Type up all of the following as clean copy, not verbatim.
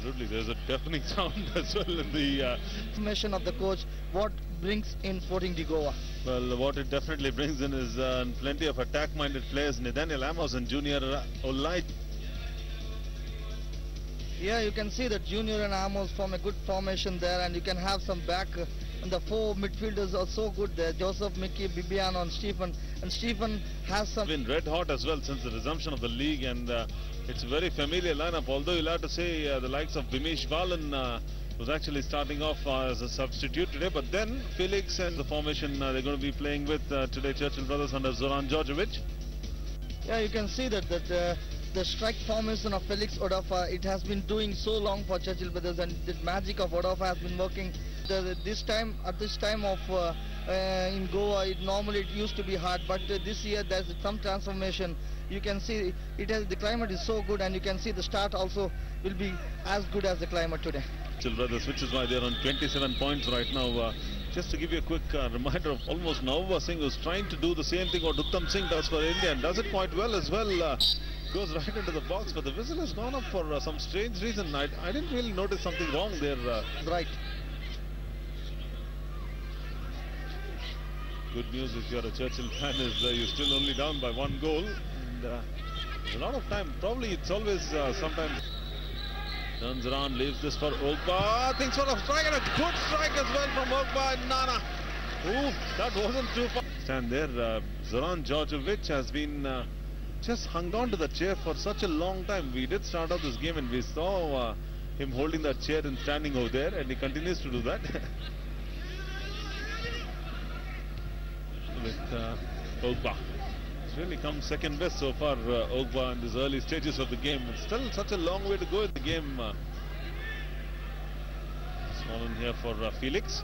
Absolutely, there's a deafening sound as well in the Information of the coach, what brings in Sporting de Goa. well, what it definitely brings in is plenty of attack-minded players. Nathaniel Amos and Junior Olai. Yeah, you can see that Junior and Amos form a good formation there, and you can have some back. And the four midfielders are so good there. Joseph, Mickey, Bibiano and Stephen. And Stephen has some... Been red hot as well since the resumption of the league, and it's a very familiar lineup. Although you'll have to say the likes of Bimesh Balan was actually starting off as a substitute today, but then Felix and the formation they're going to be playing with today, Churchill Brothers under Zoran Djordjevic. Yeah, you can see that the strike formation of Felix Odafe, it has been doing so long for Churchill Brothers, and the magic of Odafe has been working. At this time of in Goa, it used to be hard, but this year there's some transformation. You can see the climate is so good, and you can see the start also will be as good as the climate today. Churchill Brothers, which is why they're on 27 points right now. Just to give you a quick reminder of almost Navva Singh, who's trying to do the same thing what Uttam Singh does for India, and does it quite well as well. Goes right into the box, but the whistle has gone up for some strange reason. I didn't really notice something wrong there. Right. Good news if you're a Churchill fan is you're still only down by 1 goal. And there's a lot of time. Probably it's always sometimes turns around, leaves this for Ogba. Thinks for a strike, and a good strike as well from Ogba and Nana. Ooh, that wasn't too far. Stand there. Zoran Djordjevic has been just hung on to the chair for such a long time. We did start off this game and we saw him holding that chair and standing over there, and he continues to do that. With Ogba. It's really come second best so far, Ogba, in these early stages of the game. It's still such a long way to go in the game. Small in here for Felix.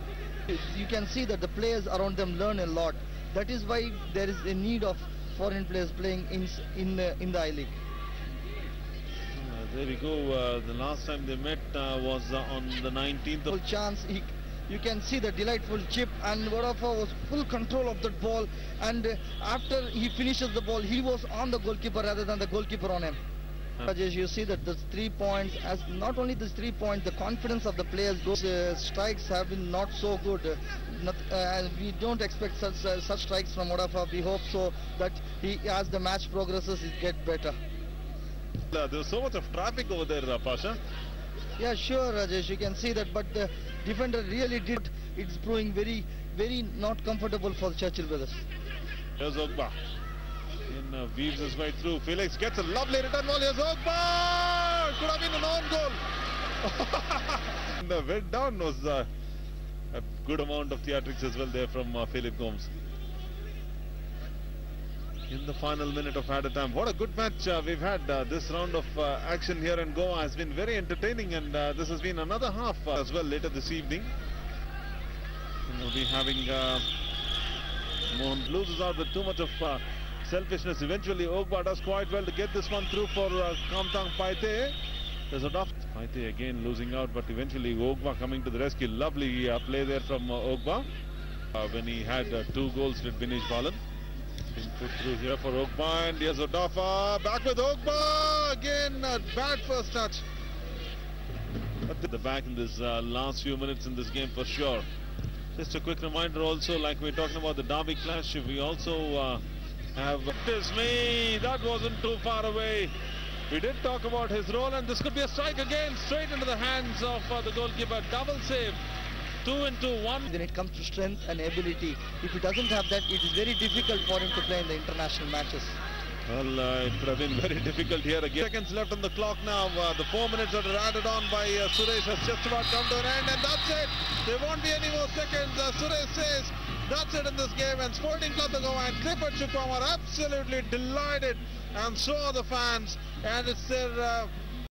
You can see that the players around them learn a lot. That is why there is a need of foreign players playing in the I-League. There we go. The last time they met was on the 19th of... Full chance. You can see the delightful chip, and Odafe was full control of that ball, and after he finishes the ball, he was on the goalkeeper rather than the goalkeeper on him. Rajesh, you see that the 3 points, as not only the 3 points, the confidence of the players, those strikes have been not so good. We don't expect such strikes from Odafe. We hope so that as the match progresses, it gets better. There's so much of traffic over there, Pasha. Yeah, sure, Rajesh. You can see that, but the defender really did. It's proving very, very not comfortable for the Churchill Brothers. Here's Ogba. Weaves his way through. Felix gets a lovely return ball. Here's Ogba! It could have been an own goal. The went down was a good amount of theatrics as well there from Philip Gomes. In the final minute of added time. What a good match we've had. This round of action here in Goa has been very entertaining, and this has been another half as well later this evening. And we'll be having Mohan loses out with too much of selfishness. Eventually Ogba does quite well to get this one through for Kamtang Paite. There's a Paite again losing out, but eventually Ogba coming to the rescue. Lovely play there from Ogba when he had 2 goals with Bimesh Balan. Been put through here for Ogba, and here's Odafe. Back with Ogba again. Bad first touch. But the back in this last few minutes in this game for sure. Just a quick reminder also, like we're talking about the Derby clash, we also have... me, that wasn't too far away. We did talk about his role, and this could be a strike again, straight into the hands of the goalkeeper. Double save. 2 into 1. When it comes to strength and ability, if he doesn't have that, it is very difficult for him to play in the international matches. Well, it could have been very difficult here again. Seconds left on the clock now. The 4 minutes that are added on by Suresh has just about come to an end, and that's it. There won't be any more seconds. Suresh says that's it in this game, and Sporting Club Goa and Clifford Chupam are absolutely delighted, and so are the fans, and it's their